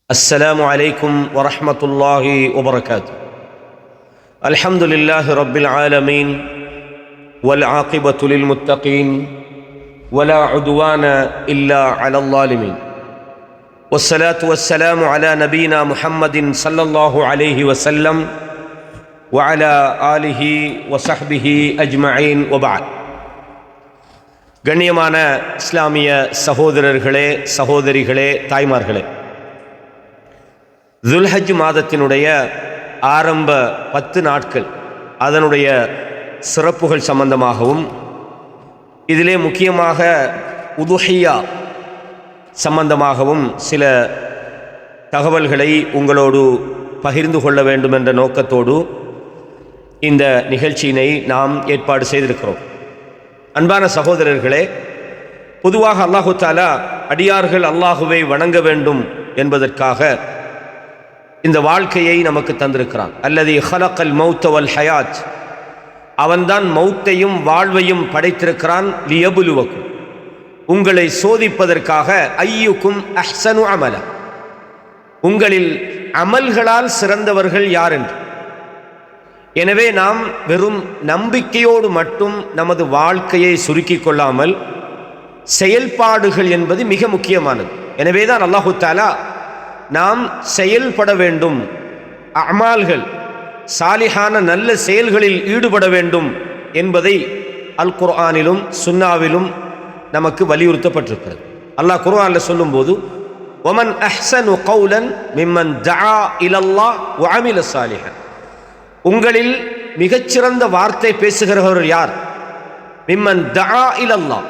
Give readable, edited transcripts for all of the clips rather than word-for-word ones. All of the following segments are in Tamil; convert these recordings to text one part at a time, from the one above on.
السلام عليكم ورحمة الله وبركاته. الحمد لله رب العالمين والعاقبة للمتقين ولا عدوان إلا على الظالمين والصلاة والسلام على نبينا محمد صلى الله عليه وسلم وعلى آله وصحبه أجمعين وبعد. கண்ணியமான இஸ்லாமிய சகோதரர்களே, சகோதரிகளே, தாய்மார்களே, துல்ஹஜ் மாதத்தினுடைய ஆரம்ப 10 நாட்கள் அதனுடைய சிறப்புகள் சம்பந்தமாகவும், இதிலே முக்கியமாக உதுஹியா சம்பந்தமாகவும் சில தகவல்களை உங்களோடு பகிர்ந்து கொள்ள வேண்டும் என்ற நோக்கத்தோடு இந்த நிகழ்ச்சியினை நாம் ஏற்பாடு செய்திருக்கிறோம். அன்பான சகோதரர்களே, பொதுவாக அல்லாஹு தஆலா அடியார்கள் அல்லாஹுவை வணங்க வேண்டும் என்பதற்காக இந்த வாழ்க்கையை நமக்கு தந்திருக்கிறான். அல்லதி ஹலக்கல் மௌத்த வல் ஹயாத், அவன்தான் மௌத்தையும் வாழ்வையும் படைத்திருக்கிறான். லியபுலுவக்கும், உங்களை சோதிப்பதற்காக. ஐயுக்கும் அஹ்சனு அமல, உங்களில் அமல்களால் சிறந்தவர்கள் யார் என்று. எனவே நாம் வெறும் நம்பிக்கையோடு மட்டும் நமது வாழ்க்கையை சுருக்கிக் கொள்ளாமல் செயல்பாடுகள் என்பது மிக முக்கியமானது. எனவே தான் அல்லாஹு தஆலா நாம் செயல்பட வேண்டும், அமால்கள் சாலிஹான நல்ல செயல்களில் ஈடுபட வேண்டும் என்பதை அல் குர்ஆனிலும் சுன்னாவிலும் நமக்கு வலியுறுத்தப்பட்டிருக்கிறது. அல்லாஹ் குர்ஆனில் சொல்லும்போது, வமன் அஹ்ஸனு கௌலன் மிம்மன் தஆ இலல்லாஹ் வ அமில சாலிஹன், உங்களில் மிகச்சிறந்த வார்த்தை பேசுகிறவர் யார்? மிம்மன் தஆ இலல்லாஹ்,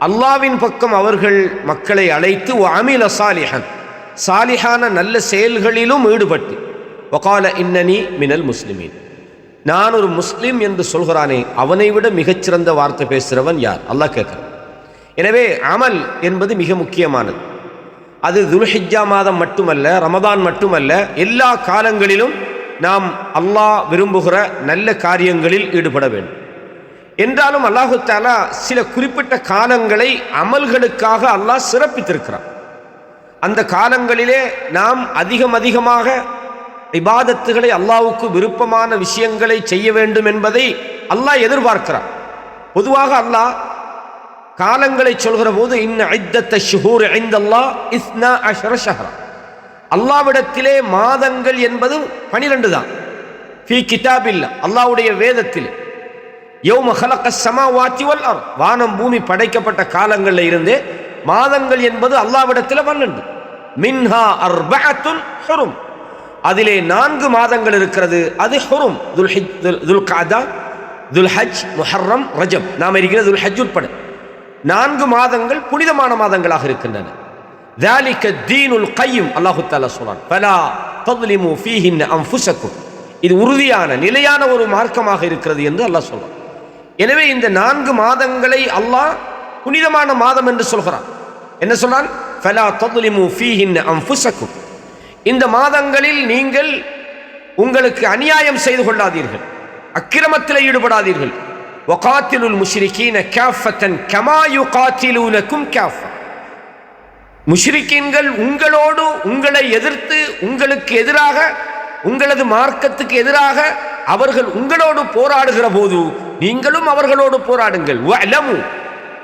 அல்லாஹ்வின் பக்கம் அவர்கள் மக்களை அழைத்து, வ அமில சாலிஹன், சாலிஹான நல்ல செயல்களிலும் ஈடுபட்டு, வகால இன்னனி மினல் முஸ்லிமீன், நான் ஒரு முஸ்லிம் என்று சொல்கிறானே, அவனை விட மிகச்சிறந்த வார்த்தை பேசுகிறவன் யார்? அல்லாஹ் கேட்கிறான். எனவே அமல் என்பது மிக முக்கியமானது. அது துல்ஹிஜ்ஜா மாதம் மட்டுமல்ல, ரமதான் மட்டுமல்ல, எல்லா காலங்களிலும் நாம் அல்லாஹ் விரும்புகிற நல்ல காரியங்களில் ஈடுபட வேண்டும். என்றாலும் அல்லாஹு தஆலா சில குறிப்பிட்ட காலங்களை அமல்களுக்காக அல்லாஹ் சிறப்பித்திருக்கிறான். அந்த காலங்களிலே நாம் அதிகமாக இபாதத்துகளை, அல்லாஹ்வுக்கு விருப்பமான விஷயங்களை செய்ய வேண்டும் என்பதை அல்லாஹ் எதிர்பார்க்கிறான். பொதுவாக அல்லாஹ் காலங்களை சொல்கிற போது, இன்ன இத்தத்த ஷுஹூர் இன்தல்லாஹ் 12 ஷஹ்ரா, அல்லாஹ்விடத்திலே மாதங்கள் என்பது 12 தான். ஃபீ கிதாபில்லா, அல்லாஹ்வுடைய வேதத்தில். யௌம ஹலக்கஸ் ஸமாவாத்தி வல் அர்த், வானம் பூமி படைக்கப்பட்ட காலங்களில் இருந்தே மாதங்கள் என்பது அல்லாஹ்விடத்தில் 12. மின்ஹா அர்பஅத்துன் ஹுரும், அதிலே 4 மாதங்கள் இருக்கிறது. அது ஹுரும், துல்கஅதா, துல்ஹஜ், முஹர்ரம், ரஜப். நாம் இருக்கிற துல்ஹஜ் உட்பட 4 மாதங்கள் புனிதமான மாதங்களாக இருக்கின்றன. ذلك الدين القيم, அல்லாஹு தஆலா சொல்றான், ஃபலா தظلموا فيهن انفسكم, இது உறுதியான நிலையான ஒரு மார்க்கமாக இருக்கிறது என்று அல்லாஹ் சொல்றான். எனவே இந்த 4 மாதங்களை அல்லாஹ் புனிதமான மாதம் என்று சொல்கிறான். என்ன சொல்றான்? ஃபலா தظلموا فيهن انفسكم, இந்த மாதங்களில் நீங்கள் உங்களுக்கு அநியாயம் செய்து கொள்ளாதீர்கள், அக்கிரமத்தில் ஈடுபடாதீர்கள். வகாத்திலுல் முஷ்ரிகீன காஃபத்தன் கமா யுகாத்திலூனகும் காஃபா, முஷ்ரிக்கீன்கள் உங்களோடு உங்களை எதிர்த்து, உங்களுக்கு எதிராக, உங்களது மார்க்கத்துக்கு எதிராக அவர்கள் உங்களோடு போராடுகிற போது நீங்களும் அவர்களோடு போராடுங்கள். வஅலமு,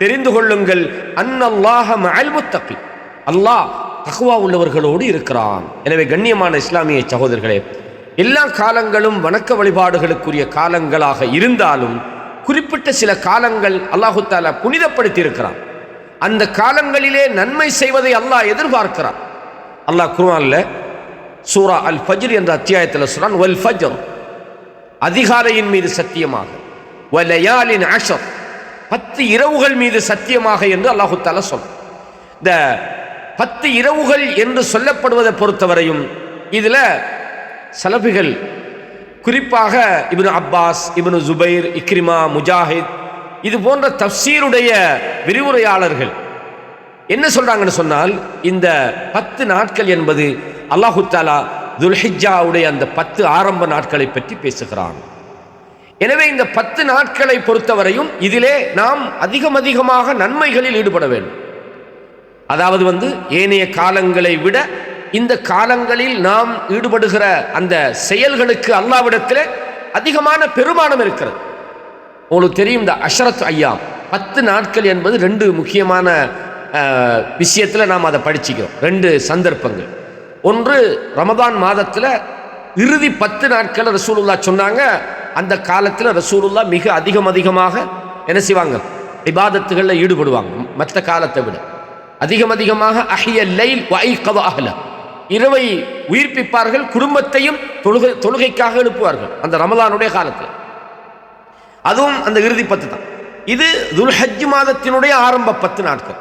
தெரிந்து கொள்ளுங்கள், அன்னல்லாஹ மஅல் முத்தகீன், அல்லாஹ் தக்வா உள்ளவர்களோடு இருக்கிறான். எனவே கண்ணியமான இஸ்லாமிய சகோதரர்களே, எல்லா காலங்களும் வணக்க வழிபாடுகளுக்குரிய காலங்களாக இருந்தாலும் குறிப்பிட்ட சில காலங்கள் அல்லாஹு தஆலா புனிதப்படுத்தி இருக்கிறான். அந்த காலங்களிலே நன்மை செய்வதை அல்லாஹ் எதிர்பார்க்கிறான். அல்லாஹ் குர்ஆன்ல சூரா அல் ஃபஜ்ர் என்ற அத்தியாயத்தில் சொல்றான், வல் ஃபஜ்ர், அதிகாலையின் மீது சத்தியமாக, வலயாலின் அஷர், 10 இரவுகள் மீது சத்தியமாக என்று அல்லாஹு தஆலா சொல்றான். இந்த 10 இரவுகள் என்று சொல்லப்படுவதை பொறுத்தவரையும் இதில் சலபிகள், குறிப்பாக இப்னு அப்பாஸ், இப்னு ஜுபைர், இக்ரிமா, முஜாஹித், இது போன்ற தஃப்சீருடைய விரிவுரையாளர்கள் என்ன சொல்றாங்கன்னு சொன்னால், இந்த 10 நாட்கள் என்பது அல்லாஹு தஆலா துல்ஹிஜ்ஜாவுடைய அந்த 10 ஆரம்ப நாட்களை பற்றி பேசுகிறான். எனவே இந்த 10 நாட்களை பொறுத்தவரையும் இதிலே நாம் அதிகமாக நன்மைகளில் ஈடுபட வேண்டும். அதாவது ஏனைய காலங்களை விட இந்த காலங்களில் நாம் ஈடுபடுகிற அந்த செயல்களுக்கு அல்லாஹ்விடத்தில் அதிகமான பெருமானம் இருக்கிறது. உங்களுக்கு தெரியும், இந்த அஷரத் ஐயாம் 10 நாட்கள் என்பது 2 முக்கியமான விஷயத்தில் நாம் அதை படிச்சுக்கிறோம். 2 சந்தர்ப்பங்கள். ஒன்று, ரமதான் மாதத்தில் இறுதி 10 நாட்கள் ரசூலுல்லாஹ் சொன்னாங்க. அந்த காலத்தில் ரசூலுல்லாஹ் மிக அதிகமாக என்ன செய்வாங்க, இபாதத்துகளில் ஈடுபடுவாங்க. மற்ற காலத்தை விட அதிகமாக அஹ்ய லைல் வஐகத அஹ்ல, இரவை உயிர்ப்பிப்பார்கள், குடும்பத்தையும் தொழுகைக்காக எழுப்புவார்கள் அந்த ரமலானுடைய காலத்தில். அதுவும் அந்த இறுதி 10 தான். இது துல்ஹஜ் மாதத்தினுடைய ஆரம்ப 10 நாட்கள்.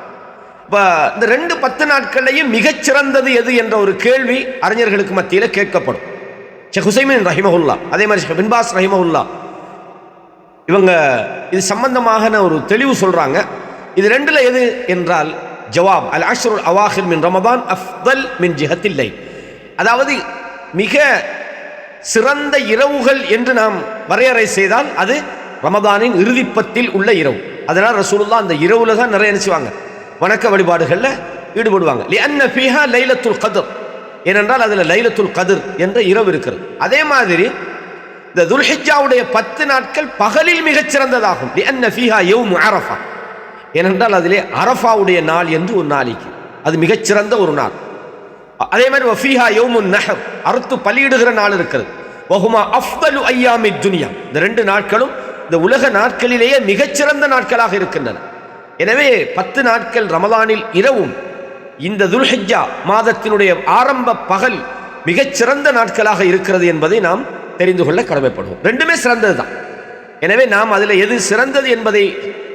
இப்போ இந்த 2 10 நாட்களையும் மிகச்சிறந்தது எது என்ற ஒரு கேள்வி அறிஞர்களுக்கு மத்தியில் கேட்கப்படும். ஷேக் ஹுசைமின் ரஹிமஹுல்லா, அதே மாதிரி ஷேக் பின் பாஸ் ரஹிமஹுல்லா, இவங்க இது சம்பந்தமாக ஒரு தெளிவு சொல்றாங்க. இது 2ல எது என்றால் ஜவாப் அல் அஷ்ருல் அவாஹிர் மின் ரமதான் அஃதல் மின் ஜிஹத்தில் லைல், அதாவது மிக சிறந்த இரவுகள் என்று நாம் வரையறை செய்தால் அது ரமதானின் இறுதி 10 உள்ள இரவு. அதனால் ரசூலுல்லாஹ் அந்த இரவுல தான் நிறைய நினைச்சுவாங்க, வணக்க வழிபாடுகளில் ஈடுபடுவாங்க. லிஅன்ன ஃபீஹா லைலத்துல் கத்ர், ஏனென்றால் அதில் லைலத்துல் கத்ர் என்ற இரவு இருக்கிறது. அதே மாதிரி இந்த துல்ஹிஜ்ஜாவுடைய 10 நாட்கள் பகலில் மிகச்சிறந்ததாகும். லிஅன்ன ஃபீஹா யௌம் அரஃபா, ஏனென்றால் அதிலே அரஃபாவுடைய நாள் என்று ஒரு நாளைக்கு அது மிகச்சிறந்த ஒரு நாள். அதே மாதிரி வஃபீஹா யௌமுன் நஹர், அறுத்து பலியிடுகிற நாள் இருக்கிறது. வஹுமா அஃதலு அய்யாமித் துன்யா, இந்த 2 நாட்களும் இந்த உலக நாட்களிலேயே மிகச்சிறந்த நாட்களாக இருக்கின்றன. எனவே 10 நாட்கள் ரமலானில் இரவும் இந்த துல்ஹிஜ்ஜா மாதத்தினுடைய ஆரம்ப பகல் மிகச்சிறந்த நாட்களாக இருக்கிறது என்பதை நாம் தெரிந்து கொள்ள கடமைப்படுவோம். 2மே சிறந்தது தான். எனவே நாம் அதில் எது சிறந்தது என்பதை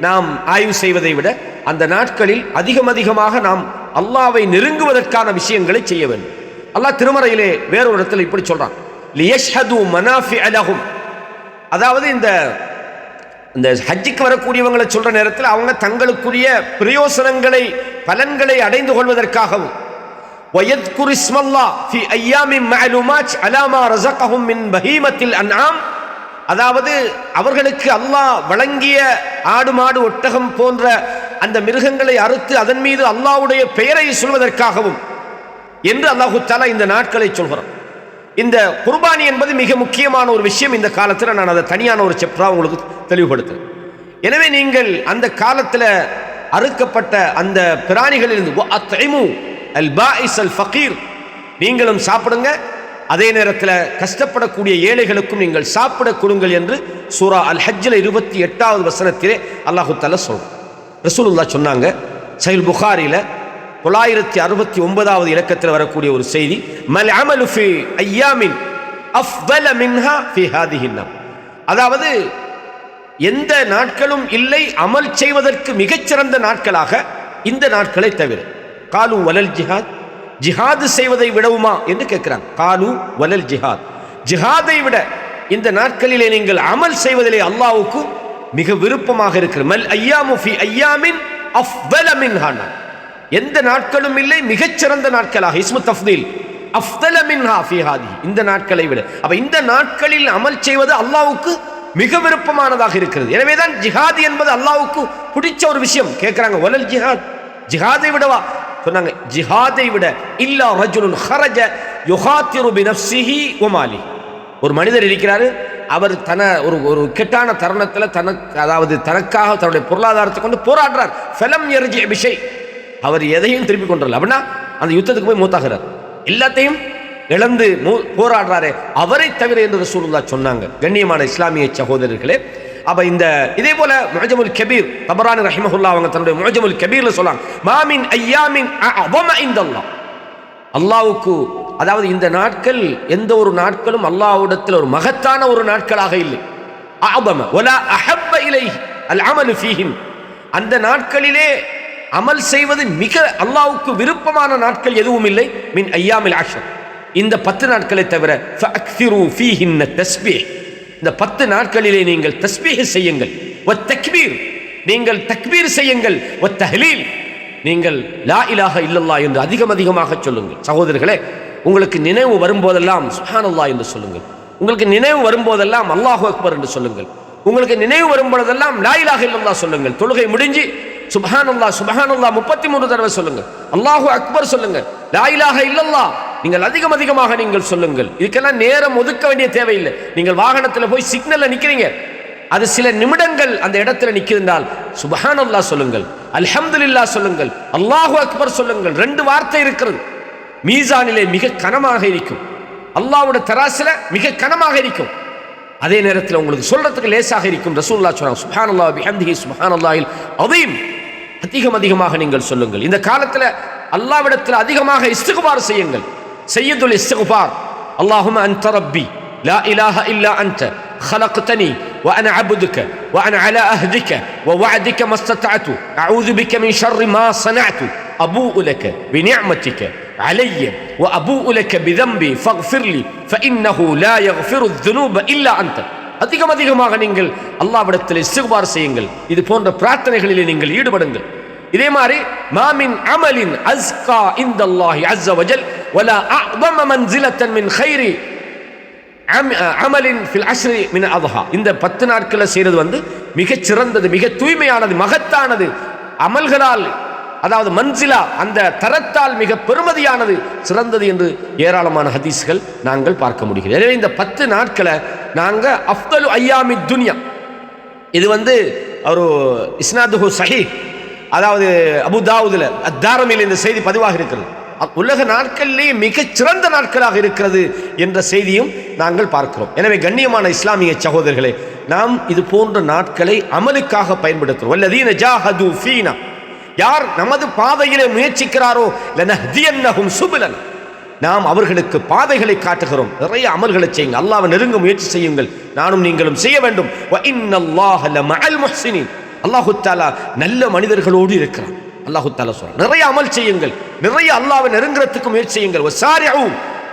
நாம் ஆய்வு செய்வதை விட அந்த நாட்களில் அதிகமாக நாம் அல்லாஹ்வை நெருங்குவதற்கான விஷயங்களை செய்ய வேண்டும். அல்லாஹ் திருமறையிலே வேறொரு இடத்துல இப்படி சொல்றான், லியஷ்ஹது மனாஃபிஅ லஹும், அதாவது இந்த ஹஜ்ஜுக்கு வரக்கூடியவங்களை சொல்ற நேரத்தில் அவங்க தங்களுக்குரிய பிரயோசனங்களை பலன்களை அடைந்து கொள்வதற்காகவும் வயத்குரு இஸ்மல்லாஹ் ஃபி அய்யாமின் மஅலூமாத் அலா மா ரஸகஹும் மின் பஹீமத்தில் அன்ஆம், அதாவது அவர்களுக்கு அல்லாஹ் வழங்கிய ஆடு மாடு ஒட்டகம் போன்ற அந்த மிருகங்களை அறுத்து அதன் மீது அல்லாஹ்வுடைய பெயரை சொல்வதற்காகவும் என்று அல்லாஹு தஆலா இந்த நாட்களை சொல்கிறான். இந்த குர்பானி என்பது மிக முக்கியமான ஒரு விஷயம். இந்த காலத்தில் நான் அதை தனியான ஒரு செப்டரா உங்களுக்கு தெளிவுபடுத்துறேன். எனவே நீங்கள் அந்த காலத்தில் அறுக்கப்பட்ட அந்த பிராணிகளிலிருந்து அத்இமு அல் பாஇஸ் அல் ஃபகீர், நீங்களும் சாப்பிடுங்க, அதே நேரத்தில் கஷ்டப்படக்கூடிய ஏழைகளுக்கும் நீங்கள் சாப்பிட கொடுங்கள் என்று சூரா அல் ஹஜ்ஜில் 28வது வசனத்திலே அல்லாஹு தஆலா சொல்றார். ரசூலுல்லாஹ் சொன்னாங்க, சஹீஹ் புகாரியில் 969வது இலக்கத்தில் வரக்கூடிய ஒரு செய்தி, மல் அமலு ஃபி அய்யாமின் அஃதல மின்ஹா ஃபி ஹாதிஹின், அதாவது எந்த நாட்களும் இல்லை அமல் செய்வதற்கு மிகச்சிறந்த நாட்களாக இந்த நாட்களை தவிர. காலு வலல் ஜிஹாத், ஜிஹாது செய்வதை விடவுமா என்று கேட்கிறாங்க. காலு வலல் ஜிஹாத், ஜிஹாதை விட இந்த நாட்களிலே நீங்கள் அமல் செய்வதிலே அல்லாஹ்வுக்கு மிக விருப்பமாக இருக்கிற. மல் அய்யாமு ஃபி அய்யாமின் அஃதல மின்ஹா, எந்த நாட்களும் இல்லை மிகச்சிறந்த நாட்களாக. இஸ்மு தஃதீல், அஃதல மின்ஹா ஃபி ஹாதி, இந்த நாட்களை விட. அப்ப இந்த நாட்களில் அமல் செய்வது அல்லாஹ்வுக்கு மிக விருப்பமானதாக இருக்கிறது. எனவேதான் ஜிஹாத் என்பது அல்லாஹ்வுக்கு பிடிச்ச ஒரு விஷயம். கேட்கிறாங்க, வலல் ஜிஹாத், ஜிஹாதை விடவா? சொன்னாங்க, ஜிஹாதை விட இல்லா ரஜுலுன் ஹரஜ யுகாத்திரு பினஃப்ஸிஹி வ மாலிஹி, ஒரு மனிதர் இருக்கிறாரு, அவர் ஒரு கெட்டான தருணத்தில் அதாவது தனக்காக தன்னுடைய பொருளாதாரத்தை கொண்டு போராடுறார். ஃபலம் யர்ஜி பிஷை, அவர் எதையும் திருப்பி கொண்டுறல. அப்படின்னா அந்த யுத்தத்துக்கு போய் மூத்தாகிறார், எல்லாத்தையும் இழந்து போராடுறாரே, அவரை தவிர என்று ரசூலுல்லாஹ் சொன்னாங்க. கண்ணியமான இஸ்லாமிய சகோதரர்களே, அப்ப இந்த இதே போல முஅஜமுல் கபீர் தபரானி ரஹிமஹுல்லாஹ் அவங்க தன்னுடைய முஅஜமுல் கபீர்ல சொல்றாங்க, மாமின் அய்யாமின் அஅதம இன்தல்லாஹ், அல்லாஹ்வுக்கு, அதாவது இந்த நாட்கள் எந்த ஒரு நாட்களும் அல்லாஹ்விடத்தில் ஒரு மகத்தான ஒரு நாட்களாக இல்லை. அஅதம வலா அஹப்ப இலைஹி அல் அமலு ஃபீஹின், அந்த நாட்களிலே அமல் செய்வது மிக அல்லாஹ்வுக்கு விருப்பமான நாட்கள் எதுவும் இல்லை. மின் அய்யாமில் அஷ்ர், இந்த 10 நாட்களை தவிர. ஃபஅக்ஸிரு ஃபீஹின்ன தஸ்பீஹ், இந்த 10 நாட்களிலே நீங்கள் தஸ்பீஹ் செய்யுங்கள். வத் தக்பீர், நீங்கள் தக்பீர் செய்யுங்கள். வத் தஹ்லீல், நீங்கள் லா இலாஹ இல்லல்லாஹ் என்று அதிகமாக சொல்லுங்கள். சகோதரர்களே, உங்களுக்கு நினைவு வரும்போதெல்லாம் சுப்ஹானல்லாஹ் என்று சொல்லுங்கள். உங்களுக்கு நினைவு வரும்போதெல்லாம் அல்லாஹு அக்பர் என்று சொல்லுங்கள். உங்களுக்கு நினைவு வரும்போதெல்லாம் லா இலாஹ இல்லல்லாஹ் சொல்லுங்கள். தொழுகை முடிஞ்சு சுப்ஹானல்லாஹ் சுப்ஹானல்லாஹ் 33 தடவை சொல்லுங்க. அல்லாஹு அக்பர் சொல்லுங்க. லா இலாஹ இல்லல்லாஹ் நீங்கள் அதிகமாக நீங்கள் சொல்லுங்கள். இதுக்கெல்லாம் நேரம் ஒதுக்க வேண்டிய தேவையில்லை. நீங்கள் வாகனத்தில் போய் சிக்னல்ல நிக்கிறீங்க, அது சில நிமிடங்கள் அந்த இடத்துல நிற்கின்றால் சுப்ஹானல்லாஹ் சொல்லுங்கள், அல்ஹம்துலில்லாஹ் சொல்லுங்கள், அல்லாஹு அக்பர் சொல்லுங்கள். 2 வார்த்தை இருக்கிறது. மீசானிலே மிக கனமாக இருக்கும், அல்லாஹ்வுடைய தராசில மிக கனமாக இருக்கும். அதே நேரத்தில் உங்களுக்கு சொல்றதுக்கு லேசாக இருக்கும். ரசூலுல்லாஹ் சொல்றாங்க சுப்ஹானல்லாஹ் பிஹம்திஹி சுப்ஹானல்லாஹில் அதீம். அதிகமாக நீங்கள் சொல்லுங்கள். இந்த காலத்தில் அல்லாஹ்விடத்தில் அதிகமாக இஸ்திக்பார் செய்யுங்கள். சய்யிதுல் இஸ்திக்பார் அல்லாஹும்ம அன்த ரப்பி லா இலாஹ இல்லா அன்த خلقتني وأنا عبدك وأنا على أهدك ووعدك ما استطعت أعوذ بك من شر ما صنعت أبوء لك بنعمتك علي وأبوء لك بذنبي فاغفر لي فإنه لا يغفر الذنوب إلا أنت. அதிகமாக நீங்கள் அல்லாஹ்விடத்தில் இஸ்திக்பார் செய்யுங்கள். இது போன்ற பிரார்த்தனைகளிலே நீங்கள் ஈடுபடுங்கள். இதே மாதிரி மாமின் அமலின் அஸ்கா இந்தல்லாஹி அஸ்ஸ வஜல் வலா அஅதம மன்சிலத்தன் மின் கைரி அமலின் ஃபில் அஷ்ரி மின் அத்ஹா. இந்த 10 நாட்களில் செய்கிறது மிகச் சிறந்தது, மிக தூய்மையானது, மகத்தானது அமல்களால், அதாவது மன்சிலா அந்த தரத்தால் மிக பெருமதியானது, சிறந்தது என்று ஏராளமான ஹதீஸ்கள் நாங்கள் பார்க்க முடிகிறது. எனவே இந்த 10 நாட்களை நாங்கள் அஃதலு ஐயாமி துன்யா, இது ஒரு இஸ்னாதுஹு சஹீஹ், அதாவது அபு தாவூதுல அத்தாரமில் இந்த செய்தி பதிவாக இருக்கிறது. உலக நாட்களிலேயே மிகச் சிறந்த நாட்களாக இருக்கிறது என்ற செய்தியும் நாங்கள் பார்க்கிறோம். எனவே கண்ணியமான இஸ்லாமிய சகோதரர்களே, நாம் இது போன்ற நாட்களை அமலுக்காக பயன்படுத்துகிறோம். வல்லதீன ஜாஹது ஃபீனா, யார் நமது பாதையிலே முயற்சிக்கிறாரோ லனஹ்தியன்னஹும் சுபுலன், நாம் அவர்களுக்கு பாதைகளை காட்டுகிறோம். நிறைய அமல்களை செய்யுங்கள், அல்லாஹ்வை நெருங்க முயற்சி செய்யுங்கள். நானும் நீங்களும் செய்ய வேண்டும். வ இன்னல்லாஹ லமஅல் முஹ்ஸினீன், அல்லாஹ் தஆலா நல்ல மனிதர்களோடு இருக்கிறான். அல்லாஹ் தஆலா சொல்றான், நிறைய அமல் செய்யுங்கள், நிறைய அல்லாஹ்வை நெருங்குறதுக்கு முயற்சி செய்யுங்கள். வஸாரிஉ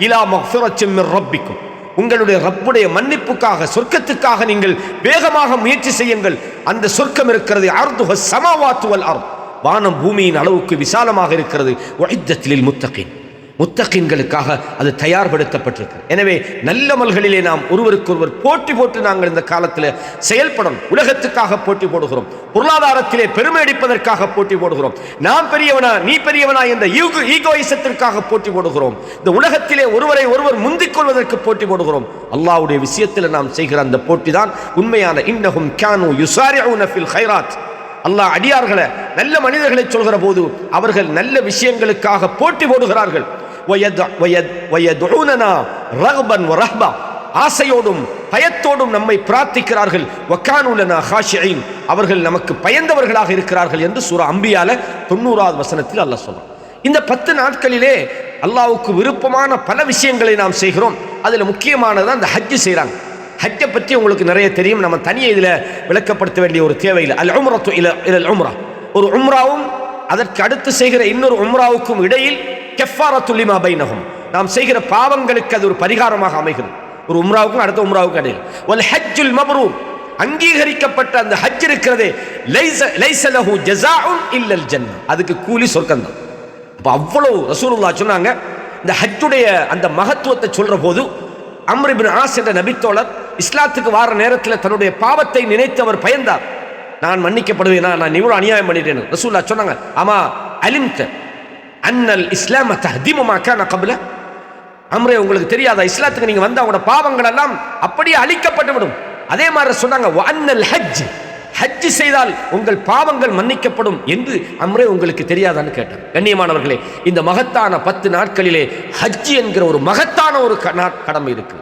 இலா மக்ஃபிரத்தின் மின் ரப்பிக்கும், உங்களுடைய ரப்புடைய மன்னிப்புக்காக, சொர்க்கத்துக்காக நீங்கள் வேகமாக முயற்சி செய்யுங்கள். அந்த சொர்க்கம் இருக்கிறது அர்துஹு ஸமாவாத்து வல் அர்த், வானம் பூமியின் அளவுக்கு விசாலமாக இருக்கிறது. உஇத்தத் லில் முத்தகீன், முத்தகீன்களுக்காக அது தயார்படுத்தப்பட்டிருக்கு. எனவே நல்லமல்களிலே நாம் ஒருவருக்கொருவர் போட்டி போட்டு நாங்கள் இந்த காலத்தில் செயல்படும். உலகத்துக்காக போட்டி போடுகிறோம், பொருளாதாரத்திலே பெருமை அடிப்பதற்காக போட்டி போடுகிறோம், நான் பெரியவனா நீ பெரியவனா என்ற ஈகோயிசத்திற்காக போட்டி போடுகிறோம். இந்த உலகத்திலே ஒருவரை ஒருவர் முந்திக் கொள்வதற்கு போட்டி போடுகிறோம். அல்லாஹ்வுடைய விஷயத்தில் நாம் செய்கிற அந்த போட்டி தான் உண்மையான இன்னஹும் கானூ யுஸாரிஊன ஃபில் கைராத். அல்லாஹ் அடியார்களை, நல்ல மனிதர்களை சொல்கிற போது அவர்கள் நல்ல விஷயங்களுக்காக போட்டி போடுகிறார்கள். வயதுஊனனா ரக்பன் வரஹ்பா, ஆசையோடும் பயத்தோடும் நம்மை பிரார்த்திக்கிறார்கள். வகானூ லனா ஹாஷிஈன், அவர்கள் நமக்கு பயந்தவர்களாக இருக்கிறார்கள் என்று சூரா அம்பியால 90வது வசனத்தில் அல்லாஹ் சொல்றான். இந்த 10 நாட்களிலே அல்லாஹ்வுக்கு விருப்பமான பல விஷயங்களை நாம் செய்கிறோம். அதில் முக்கியமானது அந்த ஹஜ் செய்கிறாங்க. ஹஜ்ஜை பற்றி உங்களுக்கு நிறைய தெரியும், நம்ம தனியே இதில் விளக்கப்படுத்த வேண்டிய ஒரு தேவையில்லை. அல் உம்ரத்து இலல் உம்ரா, ஒரு உம்ராவும் அதற்கு அடுத்து செய்கிற இன்னொரு உம்ராவுக்கும் இடையில் கஃபாரத்து லிமா பைனஹும், நாம் செய்கிற பாவங்களுக்கு அது ஒரு பரிகாரமாக அமைகிறது. ஒரு உம்ராவுக்கும் அடுத்த உம்ராவுக்கும் இடையில் வல் ஹஜ்ஜுல் மப்ரூர், அங்கீகரிக்கப்பட்ட அந்த ஹஜ் இருக்கிறதே, லைஸ லஹு ஜஸாஉன் இல்லல் ஜன்னah, அதுக்கு கூலி சொர்க்கம் தான். அப்போ அவ்வளவு ரசூலுல்லாஹ் சொன்னாங்க. இந்த ஹஜ்ஜுடைய அந்த மகத்துவத்தை சொல்ற போது அம்ர் இப்னு ஆஸ் என்ற நபித்தோழர் இஸ்லாத்துக்கு வார நேரத்தில் தன்னுடைய பாவத்தை நினைத்து அவர் பயந்தார். நான் மன்னிக்கப்படுவேனா, நான் இவ்வளவு அநியாயம் பண்ணிட்டேன். ரசூலுல்லாஹ் சொன்னாங்க, ஆமா அலிம்த அன்னல் இஸ்லாம தஹ்திமு மா கான கப்ல, அம்ரே உங்களுக்கு தெரியாதா, இஸ்லாத்துக்கு நீங்க வந்த உங்களோட பாவங்கள் எல்லாம் அப்படியே அழிக்கப்பட்டு விடும். அதே மாதிரி சொன்னாங்க வ அன்னல் ஹஜ், ஹஜ் செய்தால் உங்கள் பாவங்கள் மன்னிக்கப்படும் என்று அம்ரே உங்களுக்கு தெரியாதான்னு கேட்டார். கண்ணியமானவர்களே, இந்த மகத்தான 10 நாட்களிலே ஹஜ் என்கிற ஒரு மகத்தான ஒரு கடமை இருக்கு.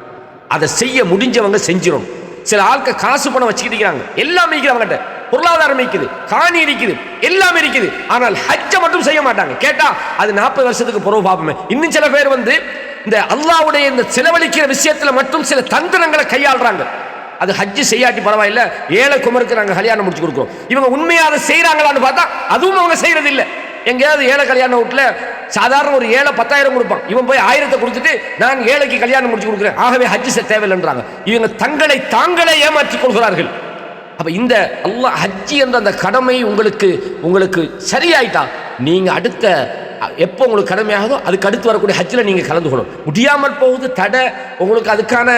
அதை செய்ய முடிஞ்சவங்க செஞ்சிடும். சில ஆட்கள் காசு பணம் வச்சுக்கிட்டு எல்லாமே இருக்கிறவங்க, பொருளாதாரம் இருக்குது, காணி இருக்குது, எல்லாமே இருக்குது, ஆனால் ஹஜ்ஜை மட்டும் செய்ய மாட்டாங்க. கேட்டா அது 40 வருஷத்துக்கு பிறகு பாப்போமே. இன்னும் சில பேர் இந்த அல்லாஹ்வுடைய இந்த செலவழிக்கிற விஷயத்துல மட்டும் சில தந்திரங்களை கையாளுறாங்க. அது ஹஜ் செய்யாட்டி பரவாயில்ல, ஏழை குமருக்கு நாங்கள் கல்யாணம் முடிச்சு கொடுக்குறோம். இவங்க உண்மையாக அதை செய்யறாங்களான்னு பார்த்தா அதுவும் அவங்க செய்யறது இல்லை. எங்கேயாவது ஏழை கல்யாண வீட்டில் சாதாரண ஒரு ஏழை 10,000 கொடுப்பான், இவன் போய் 1000 கொடுத்துட்டு நான் ஏழைக்கு கல்யாணம் முடிச்சு கொடுக்குறேன், ஆகவே ஹஜ் தேவையில்லைன்றாங்க. இவங்க தங்களை தாங்களே ஏமாற்றிக் கொள்கிறார்கள். அப்ப இந்த அல்லாஹ் ஹஜ் என்ற அந்த கடமை உங்களுக்கு சரியாயிட்டா நீங்க அடுத்த எப்போ உங்களுக்கு கடமையாகுதோ அதுக்கு அடுத்து வரக்கூடிய ஹஜ்ஜில் நீங்கள் கலந்து கொள்ளும். முடியாமல் போகுது தடை, உங்களுக்கு அதுக்கான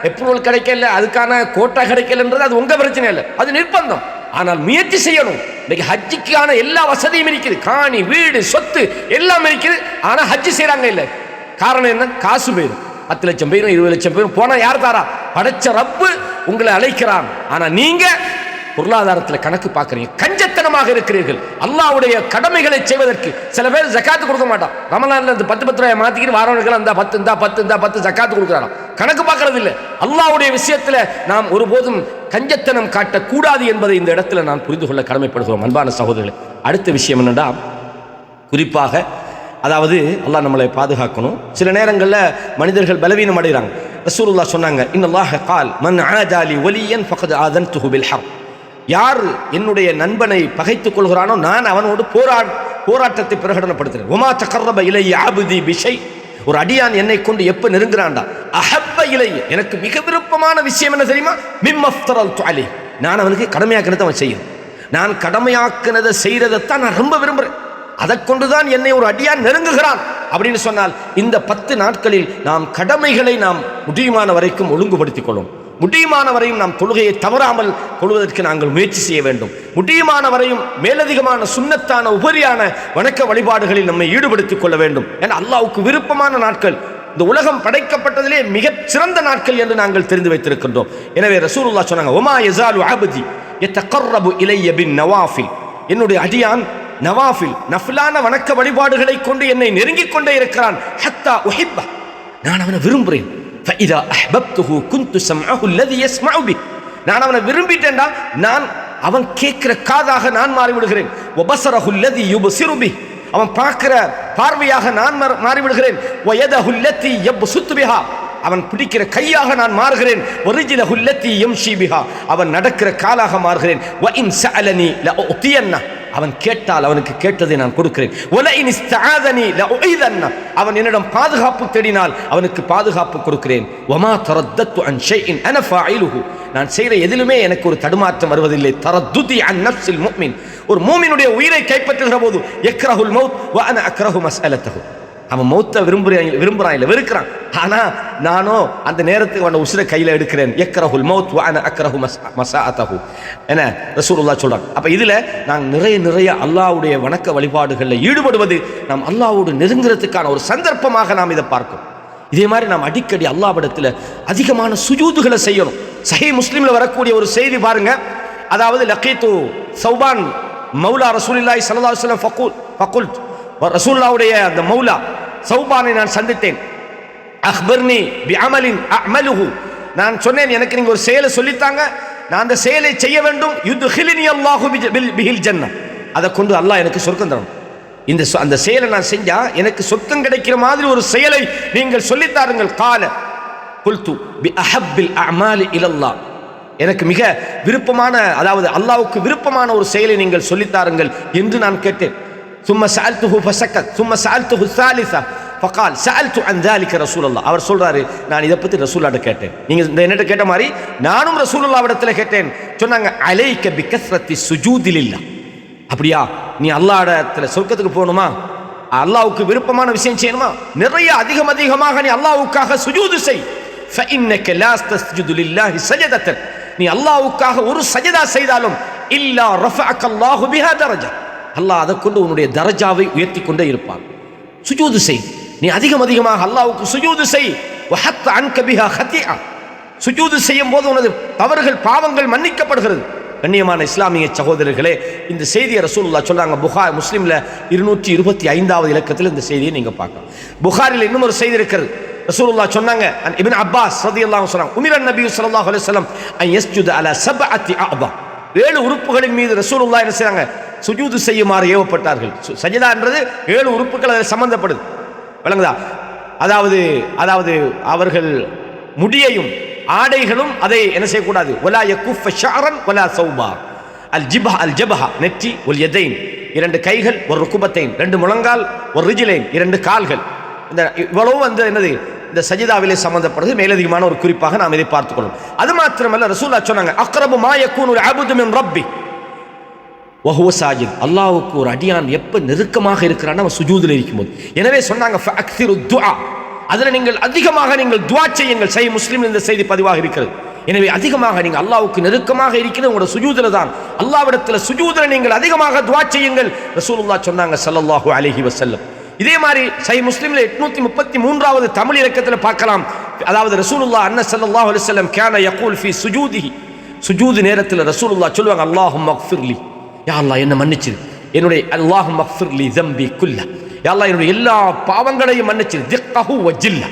அப்ரூவல் கிடைக்கல, அதுக்கான கோட்டா கிடைக்கலன்றது அது உங்கள் பிரச்சனை இல்லை, அது நிர்பந்தம். ஆனால் முயற்சி செய்யணும். இன்னைக்கு ஹஜ்ஜுக்கான எல்லா வசதியும் இருக்குது, காணி வீடு சொத்து எல்லாம் இருக்குது, ஆனால் ஹஜ் செய்கிறாங்க இல்லை. காரணம் என்ன? காசு போயிடும். 10 லட்சம் பேரும் 20 லட்சம் பேரும் போனா யார் தாரா? படைச்ச ரப்பு உங்களை அழைக்கிறான். ஆனா நீங்க பொருளாதாரத்தில் கணக்கு பார்க்கறீங்க, கஞ்சத்தனமாக இருக்கிறீர்கள். அல்லாஹ்வுடைய கடமைகளை செய்வதற்கு சில பேர் ஜகாத்து கொடுக்க மாட்டான். ரமலான்ல 10 ரூபாய் மாத்திக்கிட்டு வாரவனுக்கு அந்த 10 ஜகாத்து கொடுக்குறான். கணக்கு பார்க்கறது இல்லை. அல்லாஹ்வுடைய விஷயத்துல நாம் ஒருபோதும் கஞ்சத்தனம் காட்டக்கூடாது என்பதை இந்த இடத்துல நான் புரிந்து கொள்ள கடமைப்படுகிறோம் அன்பான சகோதரர்களே. அடுத்த விஷயம் என்னன்னா, குறிப்பாக அதாவது அல்லாஹ் நம்மளை பாதுகாக்கணும். சில நேரங்களில் மனிதர்கள் பலவீனம் அடைகிறாங்க. ரசூலுல்லாஹ் சொன்னாங்க, இன்னல்லாஹ கால் மன் ஆதாலி வலியன் ஃபகத் ஆதன்துஹு பில் ஹர்ப். யார் என்னுடைய நண்பனை பகைத்துக் கொள்கிறானோ நான் அவனோடு போராட்டத்தை பிரகடனப்படுத்துகிறேன். ஒமா தகர்ரப இலைய அப்தி பிஷை. ஒரு அடியான் என்னை கொண்டு எப்ப நெருங்குறான்டா, அஹப்ப இலைய, எனக்கு மிக விருப்பமான விஷயம் என்ன தெரியுமா? மிம்மஃப்தரல்து அலைஹி, நான் அவனுக்கு கடமையாக்கினதை அவன் செய்யணும். நான் கடமையாக்கினதை செய்யறதைத்தான் நான் ரொம்ப விரும்புகிறேன். அதை கொண்டுதான் என்னை ஒரு அடியான் நெருங்குகிறான் அப்படின்னு சொன்னால், இந்த 10 நாட்களில் நாம் கடமைகளை நாம் முடியுமான வரைக்கும் ஒழுங்குபடுத்திக் கொள்ளும். முடியுமான வரையும் நாம் தொழுகையை தவறாமல் கொள்வதற்கு நாங்கள் முயற்சி செய்ய வேண்டும். முடியுமான வரையும் மேலதிகமான சுன்னத்தான உபரியான வணக்க வழிபாடுகளில் நம்மை ஈடுபடுத்திக் கொள்ள வேண்டும். ஏன்னா அல்லாஹ்வுக்கு விருப்பமான நாட்கள், இந்த உலகம் படைக்கப்பட்டதிலே மிகச் சிறந்த நாட்கள் என்று நாங்கள் தெரிந்து வைத்திருக்கின்றோம். எனவே ரசூலுல்லாஹ் சொன்னாங்க, ஒமா யஸாலு அப்தி யதகர்ரபு இலைய பின் நவாஃபில். என்னுடைய அடியான் நவாஃபில் நஃபிலான வணக்க வழிபாடுகளை கொண்டு என்னை நெருங்கிக் கொண்டே இருக்கிறான். ஹத்தா உஹிப்ப, நான் அவனை விரும்புகிறேன். فإذا أحببته كنت سمعه الذي يسمع به. நான் அவனை விரும்பிட்டேன்டா, நான் அவன் கேட்கிற காதாக நான் மாறிவிடுகிறேன். وبصره الذي يبصر به, அவன் பார்க்கிற பார்வையாக நான் மாறிவிடுகிறேன். ويده التي يبسط بها, அவன் பிடிக்கிற கையாக நான் மாறுகிறேன். وَرِجْلَهُ الَّتِي يَمْشِي بِهَا, அவன் நடக்கிற காலாக மாறுகிறேன். وَإِنْ سَأَلَنِي لَأُعْطِيَنَّهُ, அவன் கேட்டால் அவனுக்கு கேட்டதை நான் கொடுக்கிறேன். وَلَئِنِ اسْتَعَاذَنِي لَأُعِيذَنَّهُ, அவன் என்னிடம் பாதுகாப்பு தேடினால் அவனுக்கு பாதுகாப்பு கொடுக்கிறேன். وَمَا تَرَدَّدتُ عَنْ شَيْءٍ أَنَا فَاعِلُهُ, நான் செய்கிற எதிலுமே எனக்கு ஒரு தடுமாற்றம் வருவதில்லை. தரத்துதி عن نفس المؤمن, ஒரு மூமினுடைய உயிரை கைப்பற்றுகிற போது யக்ரஹுல் மௌத் وأنا أكره مسألته, அவன் மௌத்தை விரும்புறான் இல்லை வெறுக்கிறான். ஆனா நானோ அந்த நேரத்துக்கு அவன் உசுரை கையில எடுக்கிறேன். யக்ரஹுல் மௌத் வஅன அக்ரஹு மஸாஅதஹு என ரசூலுல்லாஹ் சொல்றாங்க. அப்ப இதுல நான் நிறைய அல்லாஹ்வுடைய வணக்க வழிபாடுகளில் ஈடுபடுவது நாம் அல்லாஹ்வோடு நெருங்குறதுக்கான ஒரு சந்தர்ப்பமாக நாம் இதை பார்க்கிறோம். இதே மாதிரி நாம் அடிக்கடி அல்லாஹ்விடத்தில் அதிகமான சுஜூதுகளை செய்யணும். சஹீஹ் முஸ்லிம்ல வரக்கூடிய ஒரு செய்தி பாருங்க. அதாவது லகீது சௌபான் மௌலா ரசூலுல்லாஹி ஸல்லல்லாஹு அலைஹி வஸல்லம் ஃபகுல்த், ரசூலுல்லாஹ்வுடைய அந்த மௌலா சௌபானை நான் சந்தித்தேன். அக்பர்னி பிஅமலின் அஅமலுஹு, நான் சொன்னேன் எனக்கு நீங்க ஒரு செயலை சொல்லித்தாங்க, நான் அந்த செயலை செய்ய வேண்டும். யுத்ஹிலுனி அல்லாஹு பிஹில் ஜன்னah, அதை கொண்டு அல்லாஹ் எனக்கு சொர்க்கம் தரணும். அந்த செயலை நான் செஞ்சா எனக்கு சொர்க்கம் கிடைக்கிற மாதிரி ஒரு செயலை நீங்கள் சொல்லித்தாருங்கள். கால குல்து பி அஹப்பில் அஅமாலி இலல்லாஹ், எனக்கு மிக விருப்பமான, அதாவது அல்லாஹ்வுக்கு விருப்பமான ஒரு செயலை நீங்கள் சொல்லித்தாருங்கள் என்று நான் கேட்டேன். ثم سألته فسكت ثم سألته الثالثة فقال سألت عن ذلك رسول الله, அவர் சொல்றாரு நான் இதை பத்தி ரசூலுல்லாஹ்ட்ட கேட்டேன். நீங்க இந்த என்னட்ட கேட்ட மாதிரி நானும் ரசூலுல்லாஹ்விடத்தில் கேட்டேன். சொன்னாங்க அலைக்க பிகஸ்ரத்தி சுஜூதி லில்லாஹ், அப்படியா நீ அல்லாஹ்விடத்தில் சொர்க்கத்துக்கு போகணுமா, அல்லாஹ்வுக்கு விருப்பமான விஷயம் செய்யணுமா, நிறைய அதிகமாக நீ அல்லாஹ்வுக்காக சுஜூது செய். فإنك لا تسجد لله سجدة, நீ அல்லாஹ்வுக்காக ஒரு சஜதா செய்தாலும் இல்லா ரஃபஅக அல்லாஹு பிஹா தரஜா, அல்லாஹ் அதை கொண்டு உன்னுடைய தரஜாவை உயர்த்தி கொண்டே இருப்பான். சுஜூது செய், நீ அதிகமாக அல்லாஹ்வுக்கு சுஜூது செய். வஹத்த அன்க பிஹா ஹதிஆ, சுஜூது செய்யும் போது உனது தவறுகள் பாவங்கள் மன்னிக்கப்படுகிறது. கண்ணியமான இஸ்லாமிய சகோதரர்களே, இந்த செய்தியை ரசூலுல்லாஹ் சொல்றாங்க. புகாரி முஸ்லிம்ல 225வது இலக்கத்தில் இந்த செய்தியை நீங்க பார்க்கலாம். புகாரில் இன்னும் ஒரு செய்தி இருக்கிறது. ரசூலுல்லாஹ் சொன்னாங்க, இப்னு அப்பாஸ் ரலியல்லாஹு அன்ஹு சொன்னாங்க, உமிர நபி ஸல்லல்லாஹு அலைஹி வஸல்லம் அன் யஸ்ஜுத அலா சப்அத்தி அஅபா, 7 உறுப்புகளின் மீது ரசூலுல்லாஹ் என்ன செய்றாங்க, சுஜூது செய்யுமாறு ஏவப்பட்டார்கள். சஜிதான்றது 7 உறுப்புகள் அதில் சம்பந்தப்படுது, விளங்குதா? அதாவது அவர்கள் முடியையும் ஆடைகளும் அதை என்ன செய்யக்கூடாது. வலா யகுஃப ஷஅரன் வலா சௌபா, அல் ஜபஹா நெற்றி, ஒல் யதைன் 2 கைகள், ஒரு ருக்குபத்தைன் 2 முழங்கால், ஒரு ரிஜிலைன் 2 கால்கள். இந்த இவ்வளவு வந்து என்னது இந்த சஜிதாவிலே சம்பந்தப்படுறது. மேலதிகமான ஒரு குறிப்பாக நாம் இதை பார்த்துக்கொள்ளும். அது மாத்திரமல்ல, ரசூலுல்லாஹ் சொன்னாங்க அக்ரபு மா யகூனு அப்து மின் ரப்பி வஹுவ சாஜித், அல்லாஹ்வுக்கு ஒரு அடியான் எப்ப நெருக்கமாக இருக்கிறான், அவன் சுஜூதில் இருக்கும்போது. எனவே சொன்னாங்க ஃபஅக்ஸிரு துஆ, அதில் நீங்கள் அதிகமாக நீங்கள் துஆ செய்யுங்கள். சஹீஹ் முஸ்லிம் இந்த செய்தி பதிவாக இருக்கிறது. எனவே அதிகமாக நீங்கள் அல்லாஹ்வுக்கு நெருக்கமாக இருக்கிறது உங்களோட சுஜூதில் தான். அல்லாஹ்விடத்தில் சுஜூதில் நீங்கள் அதிகமாக துஆ செய்யுங்கள். ரசூலுல்லாஹ் சொன்னாங்க ஸல்லல்லாஹு அலைஹி வஸல்லம், இதே மாதிரி சஹீஹ் முஸ்லிம்ல 833வது தமிழ் இலக்கத்தில் பார்க்கலாம். அதாவது ரசூலுல்லாஹ் ஸல்லல்லாஹு அலைஹி வஸல்லம் கான யகூல் ஃபீ சுஜூதிஹி, சுஜூது நேரத்தில் ரசூலுல்லாஹ் சொல்லுவாங்க, அல்லாஹும்ம அக்ஃபிர்லி, யா அல்லாஹ் என்ன மன்னிச்சிரு, என்னுடைய அல்லாஹும்ம அக்ஃபிர்லி ஸம்பி குல்ல, யா அல்லாஹ் என்னுடைய எல்லா பாவங்களையும் மன்னிச்சிரு, திக்கஹு வ ஜில்ல,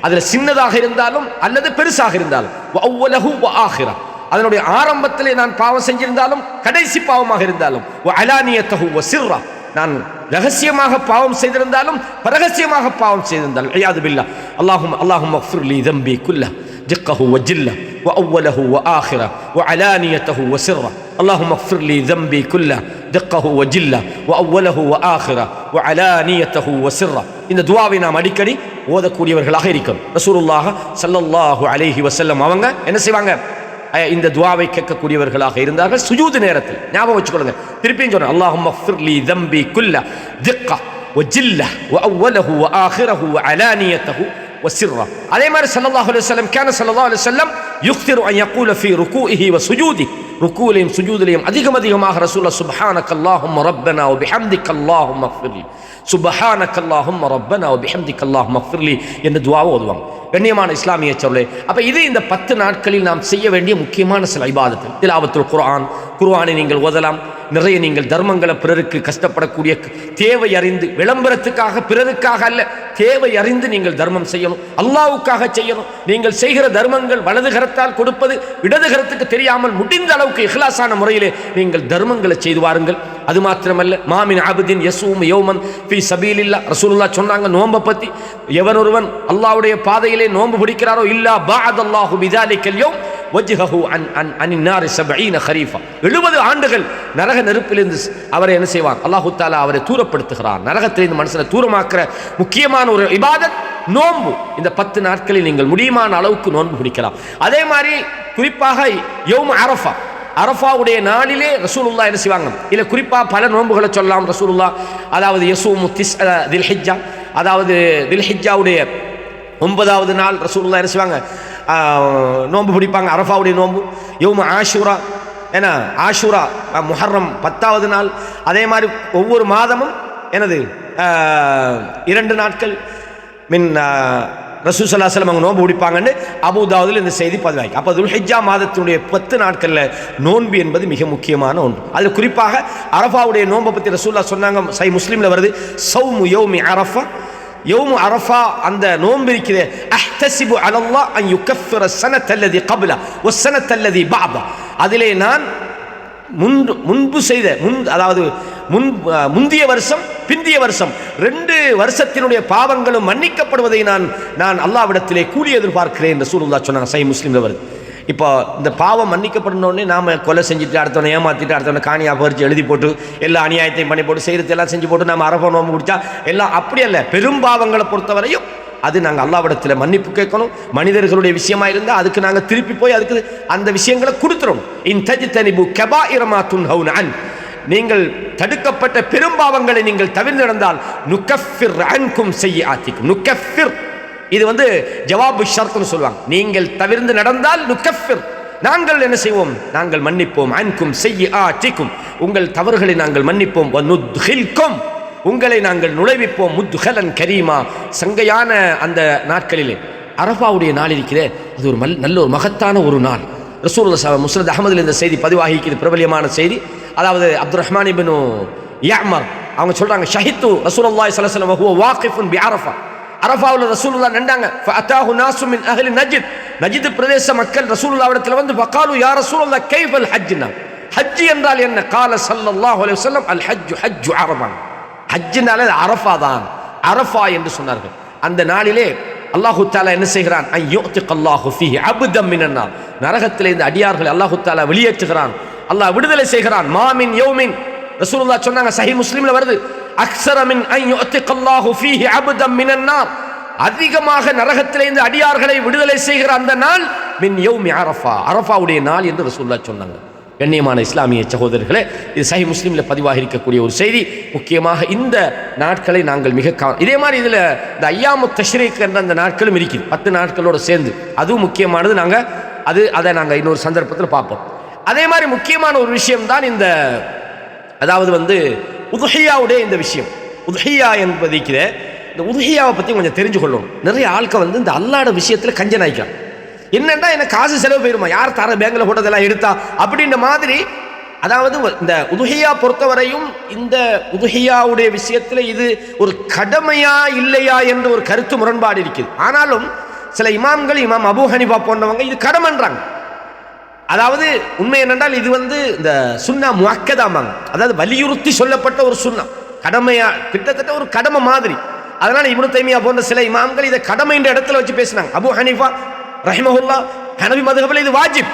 அதில் சின்னதாக இருந்தாலும் அல்லது பெருசாக இருந்தாலும், வ அவ்வலஹு வ ஆஹிரா, அதனுடைய ஆரம்பத்திலே நான் பாவம் செஞ்சிருந்தாலும் கடைசி பாவமாக இருந்தாலும், வ அலானியத்தஹு வ சிர்ரா, நான் ரகசியமாக பாவம் செய்திருந்தாலும் பரகசியமாக பாவம் செய்திருந்தாலும், ஐயாது பில்லா, அல்லாஹும்ம அக்ஃபிர்லி ஸம்பி குல்ல திக்கஹு வ ஜில்ல வ அவ்வலஹு வ ஆஹிரா வ அலானியத்தஹு வ சிர்ரா, அல்லாஹும்ம அக்ஃபிர்லி ஸம்பி குல்ல திக்கஹு வ ஜில்ல வ அவ்வலஹு வ ஆஹிரா வ அலானியத்தஹு வ சிர்ரா. இந்த துஆவை நாம் அடிக்கடி ஓதக்கூடியவர்களாக இருக்கணும். ரசூலுல்லாஹ் ஸல்லல்லாஹு அலைஹி வஸல்லம் அவங்க என்ன செய்வாங்க, இந்த துஆவை கேட்கக்கூடியவர்களாக இருந்தார்கள் சுஜூது நேரத்தில். ஞாபகம் வச்சுக்கொள்ளுங்க. திருப்பியும் சொல்றேன், அல்லாஹும்ம அக்ஃபிர்லி ஸம்பி குல்ல திக்க வ ஜில்ல வ அவ்வலஹு வ ஆஹிரஹு வ அலானியத்தஹு வ சிர்ரா. அதே மாதிரி ஸல்லல்லாஹு அலைஹி வஸல்லம் கான ஸல்லல்லாஹு அலைஹி வஸல்லம் யுக்திரு அன் யகூல ஃபீ ருகூஇஹி வ சுஜூதி, ருகூலையும் சுஜூதிலையும் அதிகமாக ரசூலுல்லாஹ் சுப்ஹானக அல்லாஹும்ம ரப்பனா வ பிஹம்திக அல்லாஹும்ம அக்ஃபிர்லி, சுப்ஹானக அல்லாஹும்ம ரப்பனா வ பிஹம்திக அல்லாஹும்ம அக்ஃபிர்லி என்ற துஆவை ஓதுவாங்க. கண்ணியமான இஸ்லாமிய சொல்லே, அப்ப இது இந்த 10 நாட்களில் நாம் செய்ய வேண்டிய முக்கியமான சில இபாதத்து. திலாவத்துல் குர்ஆன், குர்ஆனை நீங்கள் ஓதலாம். நிறைய நீங்கள் தர்மங்களை, பிறருக்கு கஷ்டப்படக்கூடிய தேவை அறிந்து, விளம்பரத்துக்காக பிறருக்காக அல்ல, தேவை அறிந்து நீங்கள் தர்மம் செய்யணும், அல்லாஹ்வுக்காக செய்யணும். நீங்கள் செய்கிற தர்மங்கள் வலது கரத்தால் கொடுப்பது இடது கரத்துக்கு தெரியாமல் முடிந்த அளவுக்கு இஹ்லாஸான முறையிலே நீங்கள் தர்மங்களை செய்து வாருங்கள். அது மாத்திரமல்ல, மாமின் ஆபிதின் யஸூம் யௌமன் ஃபீ சபீலில்லாஹ், ரசூலுல்லாஹ் சொன்னாங்க நோன்பை பற்றி, எவனொருவன் அல்லாஹ்வுடைய பாதையிலே நோன்பு பிடிக்கிறாரோ இல்லா பஅதல்லாஹு பிதாலிகல் யௌம் வஜ்ஹஹு அன் நார் 70 ஹரீஃபா, 70 ஆண்டுகள் நரக நெருப்பிலிருந்து அவரை என்ன செய்வான், அல்லாஹ் தஆலா அவரை தூரப்படுத்துகிறான். நரகத்திலிருந்து மனுஷனை தூரமாக்குற முக்கியமான ஒரு இபாதத் நோன்பு. இந்த 10 நாட்களில் நீங்கள் முடியுமான அளவுக்கு நோன்பு பிடிக்கலாம். அதே மாதிரி குறிப்பாக யௌம் அரஃபா, அரஃபாவுடைய நாளிலே ரசூலுல்லாஹ் என்ன செய்வாங்க, இல்லை குறிப்பாக பல நோன்புகளை சொல்லலாம் ரசூலுல்லாஹ். அதாவது யஸூமு தில்ஹிஜ்ஜா, அதாவது தில்ஹிஜ்ஜாவுடைய 9வது நாள் ரசூலுல்லாஹ் என்ன செய்வாங்க, நோன்பு பிடிப்பாங்க, அரஃபாவுடைய நோன்பு. யௌம ஆஷூரா, ஏன்னா ஆஷூரா முஹர்ரம் 10வது நாள். அதே மாதிரி ஒவ்வொரு மாதமும் எனது 2 நாட்கள் மின் ரசூல் ஸல்லல்லாஹு அலைஹி வஸல்லம் அவங்க நோன்பு பிடிப்பாங்கன்னு அபூதாவுதில் இந்த செய்தி பதிவாகி. அப்போ துல்ஹிஜ்ஜா மாதத்தினுடைய 10 நாட்களில் நோன்பு என்பது மிக முக்கியமான ஒன்று. அதில் குறிப்பாக அரஃபாவுடைய நோன்பை பற்றி ரசூலுல்லாஹ் சொன்னாங்க. சஹீஹ் முஸ்லிமில் வருது, ஸௌமு யௌமி அரஃபா, யௌமு அரஃபா அந்த நோன்பு இருக்கிறது, அஹ்தஸிபு அலல்லாஹ் அன் யுகஃபிர ஸனத அல்லதி கப்ல வ ஸனத அல்லதி பஅத, அதிலே நான் முன்பு செய்த அதாவது முந்திய வருஷம் பிந்திய வருஷம் 2 வருஷத்தினுடைய பாவங்களும் மன்னிக்கப்படுவதை நான் அல்லாஹ்விடத்திலே கூலி எதிர்பார்க்கிறேன் ரசூலுல்லாஹ் சொன்னாங்க. சஹீஹ் முஸ்லிம்ல வருது. இப்போ இந்த பாவம் மன்னிக்கப்படணுன்னே நாம் கொலை செஞ்சுட்டு, அடுத்தவனை ஏமாற்றிட்டு, அடுத்தவனை காணியாக பறித்து எழுதி போட்டு, எல்லா அநியாயத்தையும் பண்ணி போட்டு, செய்கிறதெல்லாம் செஞ்சு போட்டு நாம் அரஃபா நோன்பு பிடிச்சா எல்லாம் அப்படி அல்ல. பெரும் பாவங்களை பொறுத்தவரையும் அது நாங்கள் அல்லாஹ்விடத்தில் மன்னிப்பு கேட்கணும். மனிதர்களுடைய விஷயமா இருந்தால் அதுக்கு நாங்கள் திருப்பி போய் அதுக்கு அந்த விஷயங்களை கொடுத்துறோம். இன் தஜ்தனிபு கபாயிர மா துன்ஹவுன அன், நீங்கள் தடுக்கப்பட்ட பெரும்பாவங்களை நீங்கள் தவிர்த்து நடந்தால் நுகஃபிர் அன்கும் ஸய்யிஆத்திக்கும், நுகஃபிர் இது ஜவாபு ஷர்த்னு சொல்லுவாங்க. நீங்கள் தவிர்த்து நடந்தால் நுகஃபிர், நாங்கள் என்ன செய்வோம், நாங்கள் மன்னிப்போம். அன்கும் ஸய்யிஆத்திக்கும், உங்கள் தவறுகளை நாங்கள் மன்னிப்போம். வ நுத்ஹில்கும், உங்களை நாங்கள் நுழைவிப்போம். முத்ஹலன் கரீமா, சங்கையான அந்த நாட்களிலே அரஃபாவுடைய நாள் இருக்கிறே, அது ஒரு நல்ல ஒரு மகத்தான ஒரு நாள். ரசூலுல்லாஹ் முஸ்னத் அஹ்மதில் இந்த செய்தி பதிவாகிக்கிறது, பிரபலியமான செய்தி. அதாவது அப்துர் ரஹ்மான் இப்னு யஅமர் அவங்க சொல்றாங்க, ஷஹித்து ரசூலுல்லாஹி ஸல்லல்லாஹு அலைஹி வஸல்லம் வஹுவ வாகிஃபுன் பிஅரஃபா, அரஃபாவுல ரசூலுல்லாஹ் நின்றாங்க. ஃபஅதாஹு நாசு மின் அஹ்லி நஜ்த், நஜ்த் பிரதேச மக்கள் ரசூலுல்லாஹ்விடத்தில் வந்து ஃபகாலு யா ரசூலுல்லாஹ் கைஃபல் ஹஜ்னா, ஹஜ் என்றால் என்ன? கால ஸல்லல்லாஹு அலைஹி வஸல்லம் அல் ஹஜ்ஜு ஹஜ்ஜு அரஃபா, ஹஜ்ஜினாலே அரஃபா தான், அரஃபா என்று சொன்னார்கள். அந்த நாளிலே அல்லாஹு தஆலா என்ன செய்கிறான், அய்யுத்திகல்லாஹு ஃபீஹி அப்தம் மினன் நார், நரகத்திலே இந்த அடியார்களை அல்லாஹு தஆலா வெளியேற்றுகிறான், அல்லாஹ் விடுதலை செய்கிறான். மாமின் யௌமின், ரசூலுல்லாஹ் சொன்னாங்க, சஹீஹ் முஸ்லிம்ல வருது, அக்ஸர மின் அய்யுத்திகல்லாஹு ஃபீஹி அப்தம் மினன் நார், அதிகமாக நரகத்திலே இந்த அடியார்களை விடுதலை செய்கிற அந்த நாள் மின் யௌமி அரஃபா, அரஃபாவுடைய நாள் என்று ரசூலுல்லாஹ் சொன்னாங்க. கண்ணியமான இஸ்லாமிய சகோதரர்களே, இது சஹீஹ் முஸ்லிமில் பதிவாக இருக்கக்கூடிய ஒரு செய்தி. முக்கியமாக இந்த நாட்களை நாங்கள் மிக இதே மாதிரி இதில் இந்த ஐயாமு தஷ்ரீக் என்ற அந்த நாட்களும் இருக்குது, 10 நாட்களோடு சேர்ந்து, அதுவும் முக்கியமானது. அதை நாங்கள் இன்னொரு சந்தர்ப்பத்தில் பார்ப்போம். அதே மாதிரி முக்கியமான ஒரு விஷயம்தான் இந்த, அதாவது உதுஹியாவுடைய இந்த விஷயம். உதுஹியா என்பதிக்கிற இந்த உதுஹியாவை பற்றி கொஞ்சம் தெரிஞ்சு கொள்ளணும். நிறைய ஆட்கள் வந்து இந்த அல்லாட விஷயத்தில் கஞ்சனாய்க்கலாம். என்னென்னா எனக்கு காசு செலவு போயிருமா, யார் தர பேங்கில் போட்டதெல்லாம் எடுத்தா அப்படின்ற மாதிரி. அதாவது இந்த உதுஹியா பொறுத்தவரையும் இந்த உதுஹியாவுடைய விஷயத்தில் இது ஒரு கடமையா இல்லையா என்ற ஒரு கருத்து முரண்பாடு இருக்குது. ஆனாலும் சில இமாம்கள், இமாம் அபூ ஹனீஃபா போன்றவங்க இது கடமைன்றாங்க. அதாவது உண்மை என்னென்றால் இது வந்து இந்த சுன்னா முஅக்கதாமாங்க, அதாவது வலியுறுத்தி சொல்லப்பட்ட ஒரு சுன்னா, கடமையா, கிட்டத்தட்ட ஒரு கடமை மாதிரி. அதனால இப்னு தைமியா போன்ற சில இமாம்கள் இதை கடமை என்ற இடத்துல வச்சு பேசினாங்க. அபூ ஹனீஃபா ரஹிமஹுல்லாஹ் ஹனஃபி மதுஹபில் இது வாஜிப்.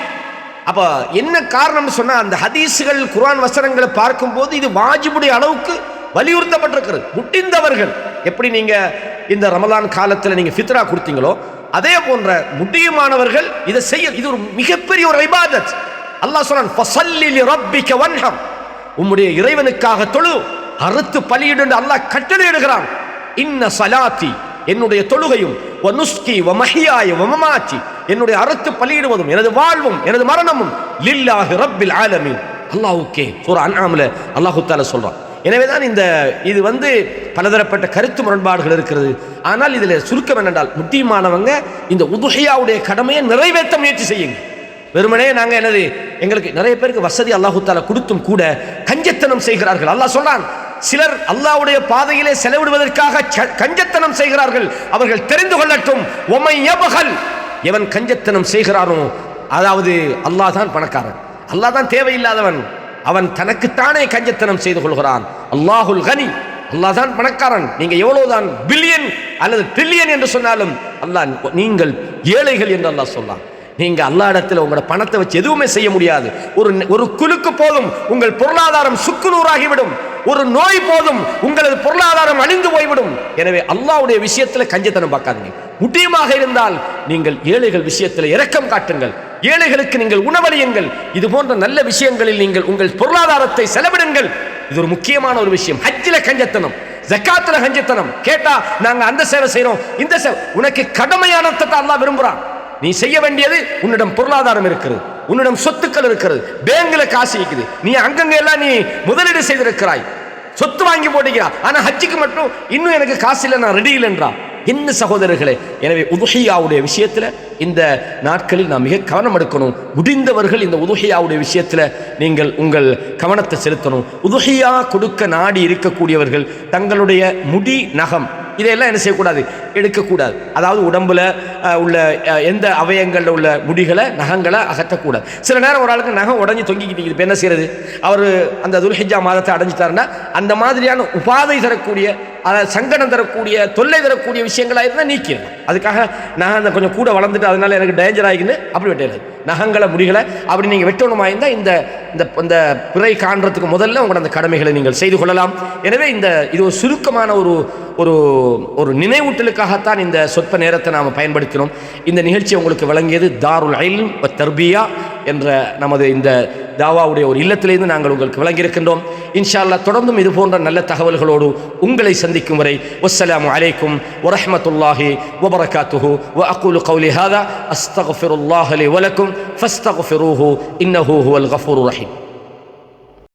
அப்போ என்ன காரணம்னு சொன்னால் அந்த ஹதீஸுகள் குர்ஆன் வசனங்களை பார்க்கும்போது இது வாஜிபுடைய அளவுக்கு வலியுறுத்தப்பட்டிருக்கிறது. முடிந்தவர்கள் எப்படி நீங்கள் இந்த ரமலான் காலத்தில் நீங்கள் ஃபித்ரா கொடுத்தீங்களோ அதே போன்ற முடியுமானவர்கள் இதை செய்ய. இது ஒரு மிகப்பெரிய ஒரு இபாதத். அல்லாஹ் சொன்னான் ஃபஸல்லி லிரப்பிக வன்ஹர், உம்முடைய இறைவனுக்காக தொழு, அறுத்து பலியிடு என்று அல்லாஹ் கட்டளையிடுகிறான். இன்ன ஸலாத்தி, என்னுடைய தொழுகையும், வ நுஸ்கி வ மஹ்யாய வ மமாத்தி, என்னுடைய அறுத்து பலியிடுவதும் எனது வாழ்வும் எனது மரணமும் லில்லாஹி ரப்பில் ஆலமீன், அல்லாஹ்வுக்கே. சூரா அன்ஆம்ல அல்லாஹ் தஆலா சொல்றான். எனவேதான் இந்த இது வந்து பலதரப்பட்ட கருத்து முரண்பாடுகள் இருக்கிறது. ஆனால் இதில் சுருக்கம் என்னென்றால் முக்கியமானவங்க இந்த உதுஹியாவுடைய கடமையை நிறைவேற்ற முயற்சி செய்யுங்க. வெறுமனே நாங்கள் என்னது, எங்களுக்கு நிறைய பேருக்கு வசதி அல்லாஹ் தஆலா கொடுத்தும் கூட கஞ்சத்தனம் செய்கிறார்கள். அல்லாஹ் சொல்றான், சிலர் அல்லாஹ்வுடைய பாதையிலே செலவிடுவதற்காக கஞ்சத்தனம் செய்கிறார்கள், அவர்கள் தெரிந்து கொள்ளட்டும். ஒமை யபகல், எவன் கஞ்சத்தனம் செய்கிறானோ, அதாவது அல்லாஹ் தான் பணக்காரன், அல்லாஹ் தான் தேவையில்லாதவன், அவன் தனக்குத்தானே கஞ்சத்தனம் செய்து கொள்கிறான். அல்லாஹுல் கனி, அல்லாஹ் தான் பணக்காரன். நீங்க எவ்வளவுதான் பில்லியன் அல்லது ட்ரில்லியன் என்று சொன்னாலும் அல்லாஹ், நீங்கள் ஏழைகள் என்று அல்லாஹ் சொன்னான். நீங்க அல்லாஹ் இடத்துல உங்களோட பணத்தை வச்சு எதுவுமே செய்ய முடியாது. ஒரு குலுக்கு போதும் உங்கள் பொருளாதாரம் சுக்குநூறாகிவிடும். ஒரு நோய் போதும் உங்களது பொருளாதாரம் அழிந்து போய்விடும். எனவே அல்லாஹ்வுடைய விஷயத்தில் கஞ்சத்தனம் பார்க்காதீங்க. முடியுமாக இருந்தால் நீங்கள் ஏழைகள் விஷயத்தில் இரக்கம் காட்டுங்கள், ஏழைகளுக்கு நீங்கள் உணவளியுங்கள். இது போன்ற நல்ல விஷயங்களில் நீங்கள் உங்கள் பொருளாதாரத்தை செலவிடுங்கள். இது ஒரு முக்கியமான ஒரு விஷயம். ஹஜ்ஜில கஞ்சத்தனம், ஜக்காத்துல கஞ்சத்தனம் கேட்டா நாங்க அந்த சேவை செய்யறோம், இந்த சேவை, உனக்கு கடமையானதை அல்லாஹ் விரும்புறான். நீ செய்ய வேண்டியது, உன்னிடம் பொருளாதாரம் இருக்கிறது, உன்னிடம் சொத்துக்கள் இருக்கிறது, பேங்க்ல காசு இருக்குது, நீ அங்கங்க எல்லாம் நீ முதலீடு செய்திருக்கிறாய், சொத்து வாங்கி போட்டுக்கிறாய், ஆனா ஹஜ்ஜுக்கு மட்டும் இன்னும் எனக்கு காசு இல்லை, நான் ரெடி இல்லைன்றா. என்ன சகோதரர்களே, எனவே உதுஹியாவுடைய விஷயத்தில் இந்த நாட்களில் நாம் மிக கவனம் எடுக்கணும். முடிந்தவர்கள் இந்த உதுஹியாவுடைய விஷயத்தில் நீங்கள் உங்கள் கவனத்தை செலுத்தணும். உதுஹியா கொடுக்க நாடி இருக்கக்கூடியவர்கள் தங்களுடைய முடி, நகம் இதையெல்லாம் என்ன செய்யக்கூடாது, எடுக்கக்கூடாது. அதாவது உடம்புல உள்ள எந்த அவயங்களில் உள்ள முடிகளை, நகங்களை அகற்றக்கூடாது. சில நேரம் ஒரு ஆளுக்கு நகம் உடஞ்சி தொங்கிக்கிட்டு, இப்போ என்ன செய்யறது, அவர் அந்த துல்ஹிஜ்ஜா மாதத்தை அடைஞ்சிட்டாருன்னா அந்த மாதிரியான உபாதை தரக்கூடிய, சங்கடம் தரக்கூடிய, தொல்லை தரக்கூடிய விஷயங்களாக இருந்தால் நீக்கிடணும். அதுக்காக நகை கொஞ்சம் கூட வளர்ந்துட்டு அதனால எனக்கு டேஞ்சர் ஆகின்னு அப்படி வெட்டிடுறது. நகங்களை, முடிகளை அப்படி நீங்கள் வெட்டணுமா இருந்தால் இந்த பிறை காண்றதுக்கு முதல்ல உங்களோட அந்த கடமைகளை நீங்கள் செய்து கொள்ளலாம். எனவே இது ஒரு சுருக்கமான ஒரு நினைவூட்டலுக்காகத்தான் இந்த சொற்ப நேரத்தை நாம் பயன்படுத்தினோம். இந்த நிகழ்ச்சியை உங்களுக்கு வழங்கியது தாருல் இல்ம் வ தர்பியா என்ற நமது இந்த தாவாவுடைய ஒரு இல்லத்திலிருந்து நாங்கள் உங்களுக்கு வழங்கியிருக்கின்றோம். இன்ஷா அல்லாஹ் தொடர்ந்தும் இது போன்ற நல்ல தகவல்களோடு உங்களை சந்திக்கும் வரை வஸ்ஸலாமு அலைக்கும் வரஹ்மத்துல்லாஹி வபரகாத்துஹு வ அகூலு கௌலி ஹாதா அஸ்தக்ஃபிருல்லாஹ லி வ லக்கும் ஃபஸ்தக்ஃபிரூஹு இன்னஹு ஹுவல் கஃபூருர் ரஹீம்.